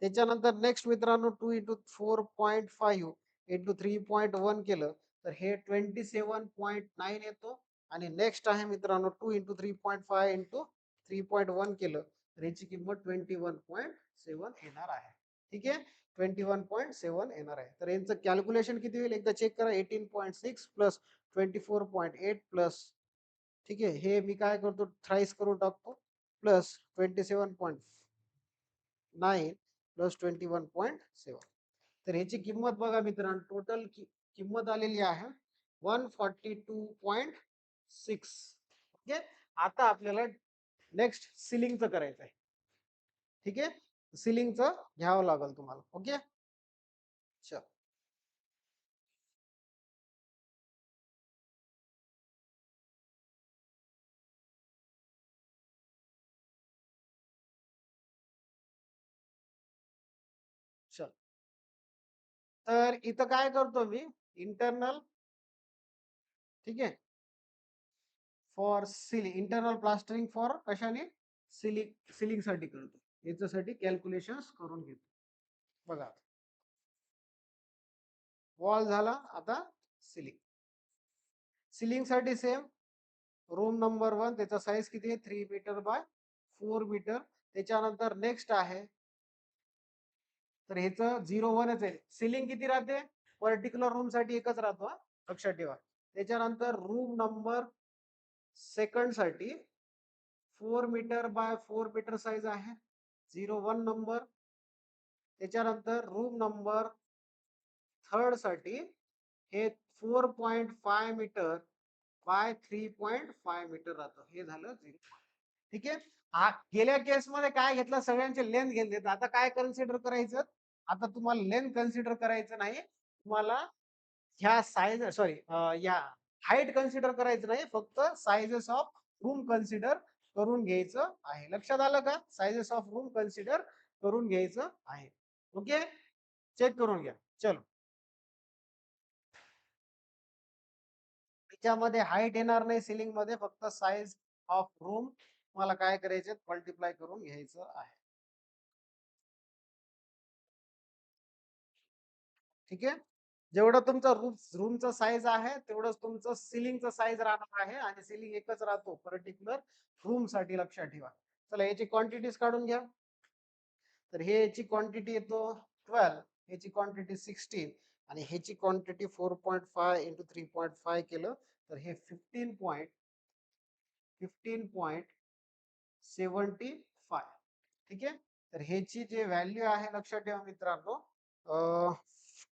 त्याच्यानंतर नेक्स्ट मित्रांनो 2 × 4.5 × 3.1 केलं तर हे 27.9 येतो. आणि नेक्स्ट आहे मित्रांनो 2 × 3.5 × 3.1 केलं तर याची किंमत 21.7 येणार आहे, ठीक आहे. 21.7 येणार आहे. तर यांचं कॅल्क्युलेशन किती होईल एकदा चेक करा. 18.6 प्लस 24.8 प्लस, ठीक आहे, हे मी काय करतो थ्राईस करून टाकतो, प्लस 27.9 प्लस 21.7. तर ह्याची किंमत बघा मित्रांनो, टोटल किंमत आलेली आहे 142.6. ओके. आता आपल्याला नेक्स्ट सिलिंगचं करायचं आहे, ठीक आहे. सिलिंगचं घ्यावं लागेल तुम्हाला. ओके, चल. चल, तर इथं काय करतो मी, इंटरनल, ठीक आहे, for ceiling, internal plastering for कशाने, सिलिंग साठी करतो, याच्यासाठी कॅल्क्युलेशन करून घेतो. बघा, वॉल झाला, आता सिलिंग. सिलिंग साठी सेम, रूम नंबर 1 त्याचा साईज किती आहे, 3 मीटर बाय 4 मीटर. त्याच्यानंतर नेक्स्ट आहे, तर ह्याचं 0.1च आहे. सिलिंग किती राहते, पर्टिक्युलर रूम साठी एकच राहतो हा, लक्षात ठेवा. त्याच्यानंतर रूम नंबर सेकंड साठी 4 मीटर बाय 4 मीटर साईज आहे, 0.1 नंबर. त्याच्यानंतर रूम नंबर थर्ड साठी हे 4.5 मीटर बाय 3.5 मीटर राहतं, हे झालं 0. ठीक आहे. हा गेल्या केस मध्ये काय घेतलं, सगळ्यांचे लेंथ घेतले. आता काय कन्सिडर करायचं, आता तुम्हाला लेंथ कन्सिडर करायचं नाही, तुम्हाला ह्या साइज सॉरी या हाईट कन्सिडर करायचं नाही, फक्त साइजेस ऑफ रूम कन्सिडर करून घ्यायचं आहे. लक्षात आलं का, साइजेस ऑफ रूम कन्सिडर करून घ्यायचं आहे. ओके, चेक करून घ्या. चलो, त्याच्यामध्ये हाईट येणार नाही सिलिंग मध्ये, फक्त साइज ऑफ रूम मला काय करायचे, मल्टिप्लाय करून घ्यायचं आहे. ठीक आहे. जेवढं तुमचं रूमचं साईज आहे तेवढंच तुमचं सिलिंगचं साईज राहणार आहे, आणि सिलिंग एकच राहतो पर्टिक्युलर रूम साठी, लक्षात ठेवा. चला, याची क्वांटिटीज काढून घ्या. तर हे याची क्वांटिटी येतो 12, ह्याची क्वांटिटी 16, आणि ह्याची क्वांटिटी 4.5 × 3.5 केलं तर हे 15.75. ठीक आहे. तर ह्याची जे व्हॅल्यू आहे लक्षात ठेवा मित्रांनो,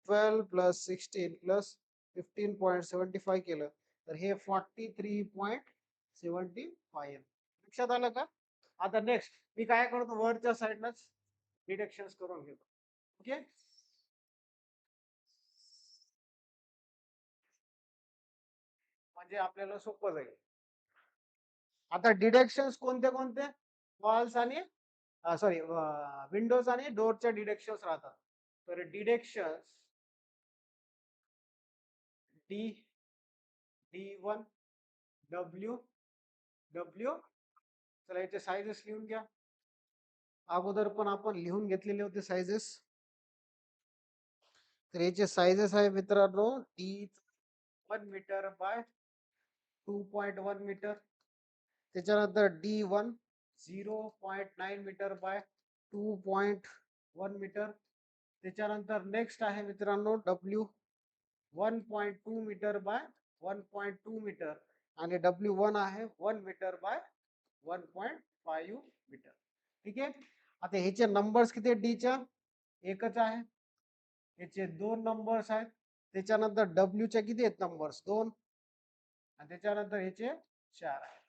12 प्लस 16 प्लस 15.75 केलं तर हे 43.75. लक्षात आलं का. आता नेक्स्ट मी काय करतो, वरच्या साईडलाच डिडक्शन करून घेतो. ओके, म्हणजे आपल्याला सोपं जाईल. आता डिडक्शन्स कोणते कोणते, वॉल्स आणि सॉरी विंडोज आणि डोरच्या डिडक्शन्स राहतात. तर डिडक्शन्स डी D1 डब्ल्यू, चला याचे साइजेस लिहून घ्या. अगोदर पण आपण लिहून घेतलेले होते साइजेस. तर याचे साइजेस आहे मित्रांनो, D1 मीटर बाय 2.1 मीटर. त्याच्यानंतर D1 0.9 मीटर बाय 2.1 मीटर. त्याच्यानंतर नेक्स्ट आहे मित्रांनो डब्ल्यू 1.2 मीटर बाय 1.2 मीटर, आणि W1 आहे 1 मीटर बाय 1.5 मीटर. ठीक आहे. आता ह्याचे नंबर्स किती आहेत, डीच्या एकच आहे, ह्याचे 2 नंबर्स आहेत. त्याच्यानंतर डब्ल्यूच्या किती आहेत नंबर्स, 2, आणि त्याच्यानंतर ह्याचे 4 आहेत.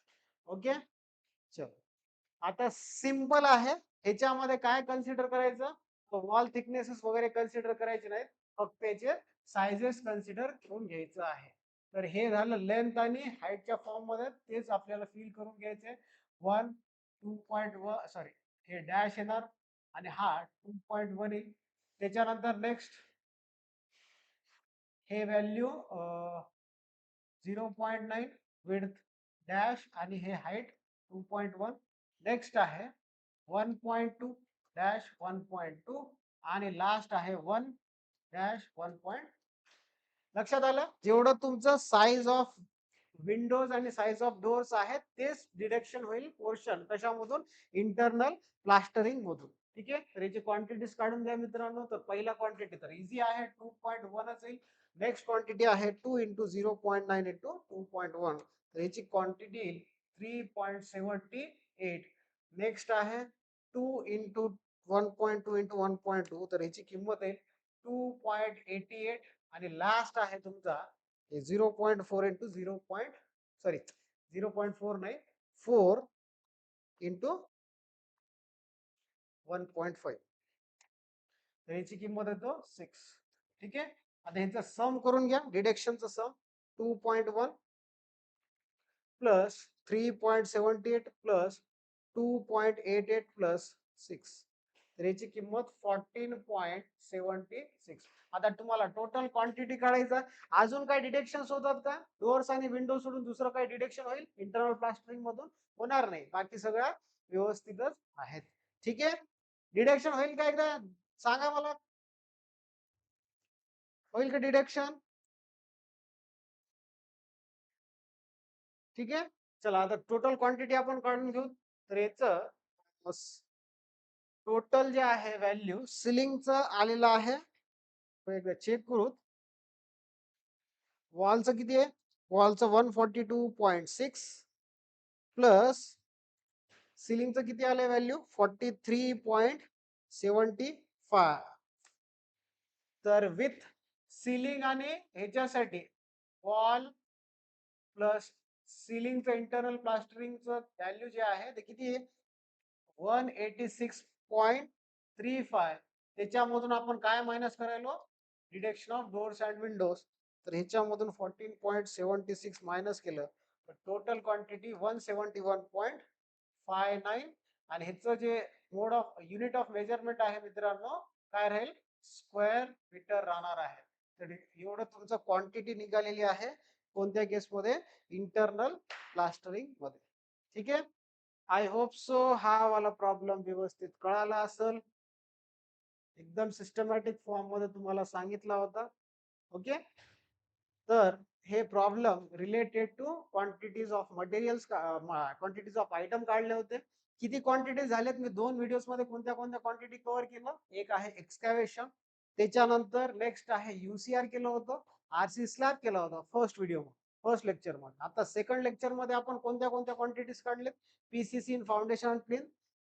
ओके, चल. आता सिंपल आहे. ह्याच्यामध्ये काय कन्सिडर करायचं? वॉल थिकनेसेस वगैरे कन्सिडर करायचे नाहीत. फक्त त्याचे साइजेस कन्सिडर करून घ्यायचं आहे. तर हे झालं लेंथ आणि हाईटच्या फॉर्ममध्ये. तेच आपल्याला फिल करून घ्यायचंय. 1, 2.1 सॉरी हे डॅश येणार आणि हा 2.1 येईल. त्याच्यानंतर नेक्स्ट हे व्हॅल्यू 0.9 विड्थ डॅश आणि हे हाईट 2.1. नेक्स्ट आहे 1.2 डॅश 1.2 आणि लास्ट आहे 1 डॅश 1. लक्षात आलं? जेवढं तुमचं साईज ऑफ विंडोज आणि साईज ऑफ डोअर्स आहेत तेच डिडक्शन होईल पोर्शन कशामधून? इंटरनल प्लास्टरिंग मधून. ठीक आहे. तर याची क्वांटिटीज काढून द्या मित्रांनो. तर पहिला क्वांटिटी तर इझी आहे 2.1च येईल. नेक्स्ट क्वांटिटी आहे 2 इंटू 0.9 इंटू 2.1. तर याची क्वांटिटी येईल 3.78. नेक्स्ट आहे 2 इंटू 1.2 इंटू 1.2. तर याची किंमत आहे 2.88. आणि लास्ट आहे तुमचा 0.4 इंटू 0.4 नाही 4 इंटू 1.5. तर याची किंमत येतो 6. ठीक आहे. आता ह्याचं सम करून घ्या. डिडक्शनचं सम 2.1 प्लस 3.78 प्लस 2.88 प्लस 6. तर याची किंमत 14.76. आता तुम्हाला टोटल क्वांटिटी काढायचा. अजून काही डिडक्शन्स होतात का? डोअर्स आणि विंडो सोडून दुसरं काही डिडक्शन होईल इंटरनल प्लास्टरिंग मधून? होणार नाही. बाकी सगळ्या व्यवस्थितच आहेत. ठीक आहे. डिडक्शन होईल का एकदा सांगा मला? होईल का डिडक्शन? ठीक आहे. चला आता टोटल क्वांटिटी आपण काढून घेऊ. तर याचं टोटल जे आहे व्हॅल्यू सिलिंगचं आलेलं आहे. एकदा चेक करू. वॉलचं किती आहे? वॉलचं 142.6 प्लस सिलिंगचं किती आलंय व्हॅल्यू? 43.75. तर विथ सिलिंग आणि ह्याच्यासाठी वॉल प्लस सिलिंगचं इंटरनल प्लास्टरिंगचं व्हॅल्यू जे आहे ते किती आहे? 186.35. त्याच्यामधून आपण काय मायनस करायलो? Deduction of doors and windows. तर ह्याच्यामधून 14.76 मायनस केलं तर टोटल क्वांटिटी 171.59. आणि ह्याचं जे मोड ऑफ युनिट ऑफ मेजरमेंट आहे मित्रांनो काय राहील? स्क्वेअर मीटर राहणार आहे. तर एवढं तुमचं क्वांटिटी निघालेली आहे. कोणत्या केसमध्ये? इंटरनल प्लास्टरिंग मध्ये. ठीक आहे. आय होप सो हा वाला प्रॉब्लेम व्यवस्थित कळाला असेल. एकदम सिस्टमॅटिक फॉर्म मध्ये तुम्हाला सांगितला होता. ओके. तर हे problem related two quantities of materials quantities of item काढले होते. किती क्वांटिटी झालेत? मी 2 व्हिडिओज मध्ये कोणत्या कोणत्या क्वांटिटी कव्हर केलं? एक आहे एक्सकॅव्हेशन, त्याच्यानंतर नेक्स्ट आहे युसीआर केलं होतं, आरसी स्लॅब केला होता फर्स्ट लेक्चर मध्ये. आता सेकंड लेक्चर मध्ये आपण कोणत्या कोणत्या क्वांटिटीज काढले? PCC in foundation plinth.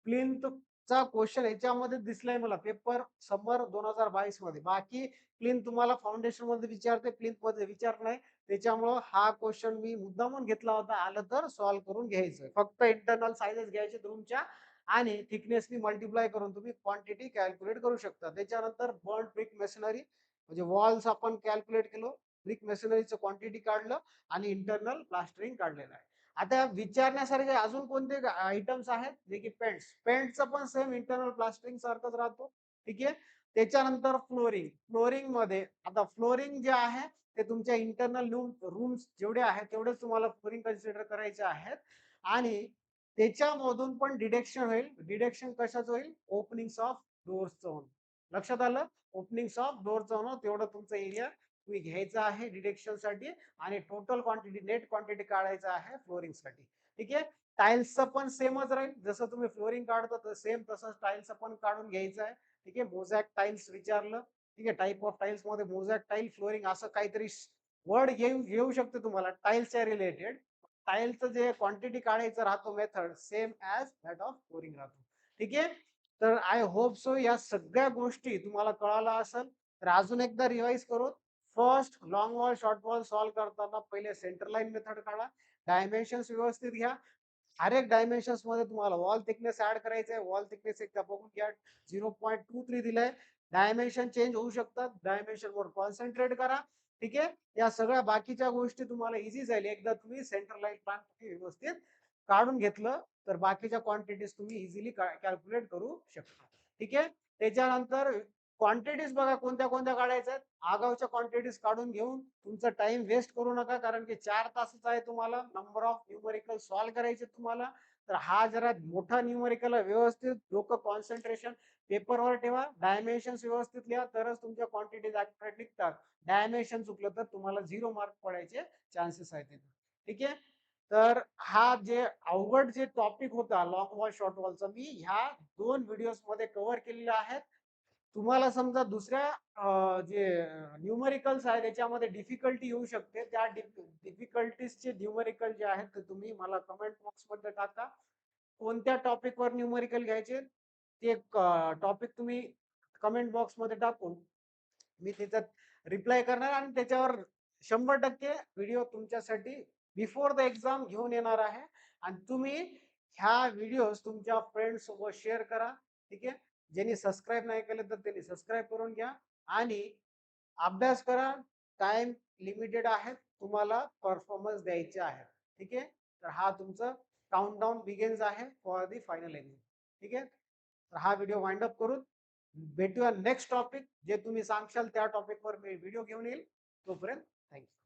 प्लिंथचा क्वेश्चन याच्यामध्ये दिसलाय मला पेपर समर 2022 मध्ये. बाकी प्लिंथ तुम्हाला फाउंडेशन मध्ये विचारते, प्लिंथ मध्ये विचार नाही. त्याच्यामुळं हा क्वेश्चन मी मुद्दामून घेतला होता. आलं तर सॉल्व्ह करून घ्यायचं. फक्त इंटरनल साइजेस घ्यायचे रूमच्या आणि थिकनेसनी मल्टिप्लाय करून तुम्ही क्वांटिटी कॅल्क्युलेट करू शकता. त्याच्यानंतर बर्न ब्रिक मेशनरी म्हणजे वॉल्स आपण कॅल्क्युलेट केलो, ब्रिक मेशनरीचं क्वांटिटी काढलं आणि इंटरनल प्लास्टरिंग काढलेलं आहे. आता विचारण्यासारखे अजून कोणते आयटम्स आहेत? जे की पेंटचं पण सेम इंटरनल प्लास्टरिंग सारखंच राहतो. ठीक आहे. त्याच्यानंतर फ्लोरिंग. फ्लोरिंग मध्ये आता फ्लोरिंग जे आहे ते तुमच्या इंटरनल रूम्स जेवढे आहेत तेवढेच तुम्हाला फ्लोरिंग कन्सिडर करायचे आहेत. आणि त्याच्यामधून पण डिडक्शन होईल. डिडक्शन कशाचं होईल? ओपनिंग ऑफ डोअर्सचं होईल. लक्षात आलं? ओपनिंग ऑफ डोअरचं होणं तेवढं तुमचं एरिया तुम्ही घ्यायचा आहे डिडक्शन साठी. आणि टोटल क्वांटिटी नेट क्वांटिटी काढायचं आहे फ्लोरिंग साठी. ठीक आहे. टाइल्सचं पण सेमच राहील. जसं तुम्ही फ्लोरिंग काढतो तर सेम तसंच टाइल्सचं पण काढून घ्यायचं आहे. ठीक आहे. मोझॅक टाइल्स विचारलं. ठीक आहे. टाइप ऑफ टाइल्स मध्ये मोझॅक टाइल, फ्लोरिंग असं काहीतरी वर्ड येऊ शकते तुम्हाला टाइल्सच्या रिलेटेड. टाइल्सचं जे क्वांटिटी काढायचं राहतो method same as that of flooring राहतो. ठीक आहे. तर आय होप सो या सगळ्या गोष्टी तुम्हाला कळाला असेल. तर अजून एकदा रिवाइज करू. First long wall short wall solve करताना पहिले सेंटर लाईन मेथड काढा. डायमेन्शन्स व्यवस्थित घ्या. हर एक डायमेन्शन्स मध्ये तुम्हाला वॉल थिकनेस ऍड करायचा आहे. वॉल थिकनेस एकदा बघून घ्या, 0.23 दिलाय. डायमेन्शन चेंज होऊ शकतात. डायमेन्शन वर कॉन्सन्ट्रेट करा. ठीक आहे. या सगळ्या बाकीच्या गोष्टी तुम्हाला इझी जाईल. एकदा तुम्ही सेंटर लाईन प्लॅन व्यवस्थित काढून घेतलं तर बाकीच्या क्वांटिटीज तुम्ही इझिली कॅल्क्युलेट करू शकता. ठीक आहे. त्याच्यानंतर क्वांटिटीज बघा कोणत्या कोणत्या काढायच्या आहेत. आगाऊच्या क्वांटिटीज काढून घेऊन तुमचा टाइम वेस्ट करू नका, कारण की 4 तासच आहे तुम्हाला. नंबर ऑफ न्यूमरिकल सॉल्व्ह करायचे तुम्हाला. तर हा जरा मोठा न्यूमरिकल व्यवस्थित डोकं कॉन्सन्ट्रेशन पेपरवर ठेवा. डायमेन्शन्स व्यवस्थित लिहा तरच तुमच्या क्वांटिटीज ऍक्युरेट निघतात. डायमेन्शन चुकलं तर तुम्हाला 0 मार्क पडायचे चान्सेस आहेत. ठीक आहे. तर हा जे अवघड जे टॉपिक होता लॉंग वॉल शॉर्ट वॉलचा, मी ह्या 2 व्हिडिओज मध्ये कव्हर केलेला आहे. तुम्हाला समजा दुसऱ्या जे न्यूमरिकल्स आहे त्याच्यामध्ये डिफिकल्टी येऊ शकते. त्या डिफिकल्टीजचे न्यूमरिकल जे आहेत ते तुम्ही मला कमेंट बॉक्स मध्ये टाका. कोणत्या टॉपिकवर न्यूमरिकल घ्यायचे ते टॉपिक तुम्ही कमेंट बॉक्स मध्ये टाकून मी त्याच्यात रिप्लाय करणार आणि त्याच्यावर 100% व्हिडिओ तुमच्यासाठी बिफोर द एक्झाम घेऊन येणार आहे. आणि तुम्ही ह्या व्हिडिओ तुमच्या फ्रेंड्स सोबत शेअर करा. ठीक आहे. ज्यांनी सबस्क्राईब नाही केलं तर त्यांनी सबस्क्राईब करून घ्या आणि अभ्यास करा. टाइम लिमिटेड आहे. तुम्हाला परफॉर्मन्स द्यायचे आहे. ठीक आहे. तर हा तुमचं काउंटडाऊन बिगिन्स आहे फॉर दी फायनल एक्झाम. ठीक आहे. तर हा व्हिडिओ वाइंड अप करून भेटूया नेक्स्ट टॉपिक. जे तुम्ही सांगशाल त्या टॉपिकवर मी व्हिडिओ घेऊन येईल. तोपर्यंत थँक्यू.